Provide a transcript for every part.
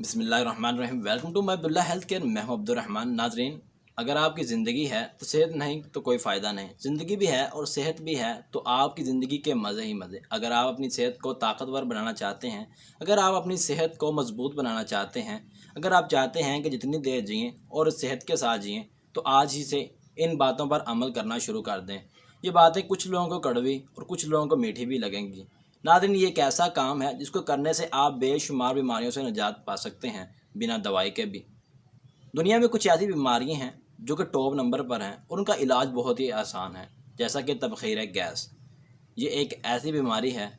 बिस्मिल्लाहिर्रहमानिर्रहीम। Welcome to my Abdullah health care. मैं हूं अब्दुर्रहमान। नाजरीन, अगर आपकी ज़िंदगी है तो सेहत नहीं तो कोई फ़ायदा नहीं। ज़िंदगी भी है और सेहत भी है तो आपकी ज़िंदगी के मज़े ही मज़े। अगर आप अपनी सेहत को ताकतवर बनाना चाहते हैं, अगर आप अपनी सेहत को मज़बूत बनाना चाहते हैं, अगर आप चाहते हैं कि जितनी देर जिएँ और सेहत के साथ जिएँ, तो आज ही से इन बातों पर अमल करना शुरू कर दें। ये बातें कुछ लोगों को कड़वी और कुछ लोगों को मीठी भी लगेंगी। नाज़रीन, ये एक ऐसा काम है जिसको करने से आप बेशुमार बीमारियों से निजात पा सकते हैं, बिना दवाई के भी। दुनिया में कुछ ऐसी बीमारियां हैं जो कि टॉप नंबर पर हैं और उनका इलाज बहुत ही आसान है, जैसा कि तबखीर गैस। ये एक ऐसी बीमारी है,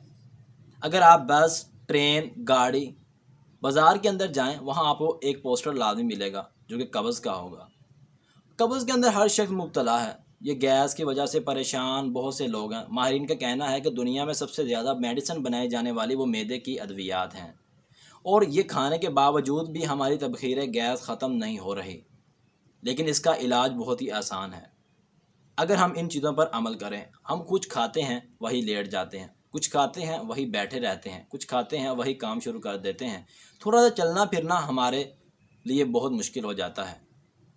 अगर आप बस, ट्रेन, गाड़ी, बाज़ार के अंदर जाएं, वहाँ आपको एक पोस्टर लाजमी मिलेगा जो कि कब्ज़ का होगा। कब्ज़ के अंदर हर शख्स मुब्तला है। ये गैस की वजह से परेशान बहुत से लोग हैं। माहिरीन का कहना है कि दुनिया में सबसे ज़्यादा मेडिसिन बनाई जाने वाली वो मैदे की अद्वियात हैं, और ये खाने के बावजूद भी हमारी तबखीर गैस ख़त्म नहीं हो रही। लेकिन इसका इलाज बहुत ही आसान है, अगर हम इन चीज़ों पर अमल करें। हम कुछ खाते हैं वही लेट जाते हैं, कुछ खाते हैं वही बैठे रहते हैं, कुछ खाते हैं वही काम शुरू कर देते हैं। थोड़ा सा चलना फिरना हमारे लिए बहुत मुश्किल हो जाता है।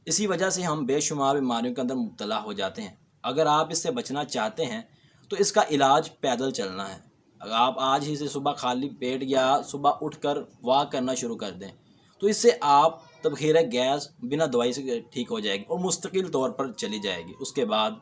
इसी वजह से हम बेशुमार बीमारियों के अंदर मुब्तला हो जाते हैं। अगर आप इससे बचना चाहते हैं तो इसका इलाज पैदल चलना है। अगर आप आज ही से सुबह खाली पेट या सुबह उठकर वॉक करना शुरू कर दें, तो इससे आप तबखीर गैस बिना दवाई से ठीक हो जाएगी और मुस्तकिल तौर पर चली जाएगी। उसके बाद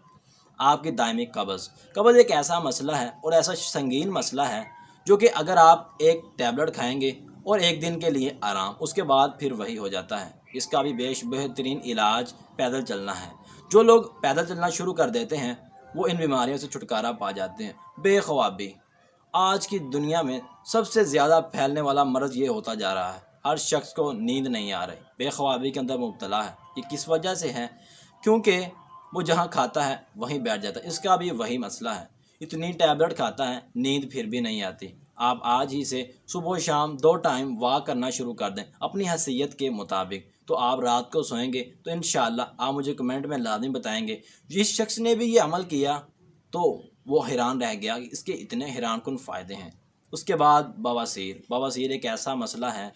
आपकी दायमी कब्ज़ एक ऐसा मसला है और ऐसा संगीन मसला है जो कि अगर आप एक टैबलेट खाएंगे और एक दिन के लिए आराम, उसके बाद फिर वही हो जाता है। इसका भी बेहतरीन इलाज पैदल चलना है। जो लोग पैदल चलना शुरू कर देते हैं वो इन बीमारियों से छुटकारा पा जाते हैं। बेख्वाबी आज की दुनिया में सबसे ज़्यादा फैलने वाला मर्ज़ ये होता जा रहा है। हर शख्स को नींद नहीं आ रही, बेख्वाबी के अंदर मुब्तला है। ये किस वजह से है? क्योंकि वो जहाँ खाता है वहीं बैठ जाता है। इसका भी वही मसला है। इतनी टैबलेट खाता है, नींद फिर भी नहीं आती। आप आज ही से सुबह शाम 2 टाइम वॉक करना शुरू कर दें अपनी हैसियत के मुताबिक, तो आप रात को सोएंगे तो इंशाअल्लाह आप मुझे कमेंट में लाज़िम बताएंगे। जिस शख्स ने भी ये अमल किया तो वो हैरान रह गया कि इसके इतने हैरानकुन फ़ायदे हैं। उसके बाद बवासीर एक ऐसा मसला है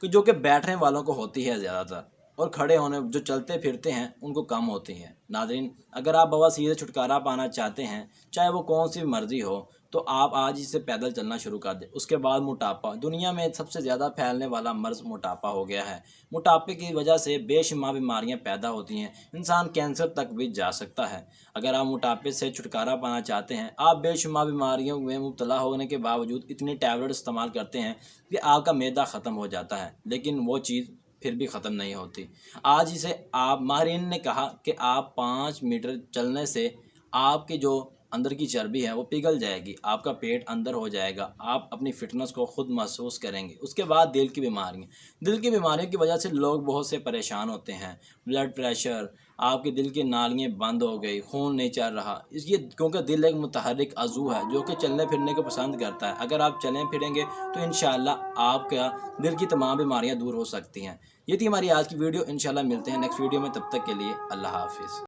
कि जो कि बैठने वालों को होती है ज़्यादातर, और खड़े होने जो चलते फिरते हैं उनको कम होती है। नाज़रीन, अगर आप बवासीर से छुटकारा पाना चाहते हैं, चाहे वो कौन सी मर्ज़ी हो, तो आप आज ही से पैदल चलना शुरू कर दें। उसके बाद मोटापा, दुनिया में सबसे ज़्यादा फैलने वाला मर्ज़ मोटापा हो गया है। मोटापे की वजह से बेशुमार बीमारियां पैदा होती हैं, इंसान कैंसर तक भी जा सकता है। अगर आप मोटापे से छुटकारा पाना चाहते हैं, आप बेशुमार बीमारियों में मुब्तला होने के बावजूद इतनी टैबलेट इस्तेमाल करते हैं कि आपका मैदा ख़त्म हो जाता है, लेकिन वो चीज़ फिर भी ख़त्म नहीं होती। आज इसे आप, माहिरीन ने कहा कि आप 5 मीटर चलने से आपकी जो अंदर की चर्बी है वो पिघल जाएगी, आपका पेट अंदर हो जाएगा, आप अपनी फ़िटनेस को ख़ुद महसूस करेंगे। उसके बाद दिल की बीमारियों की वजह से लोग बहुत से परेशान होते हैं। ब्लड प्रेशर, आपके दिल की नालियाँ बंद हो गई, खून नहीं चल रहा। ये क्योंकि दिल एक मुतहर्रिक अज़ू है जो कि चलने फिरने को पसंद करता है। अगर आप चलें फिरेंगे तो इंशाअल्लाह आपका दिल की तमाम बीमारियाँ दूर हो सकती हैं। ये थी हमारी आज की वीडियो। इंशाअल्लाह मिलते हैं नेक्स्ट वीडियो में, तब तक के लिए अल्लाह हाफ़िज़।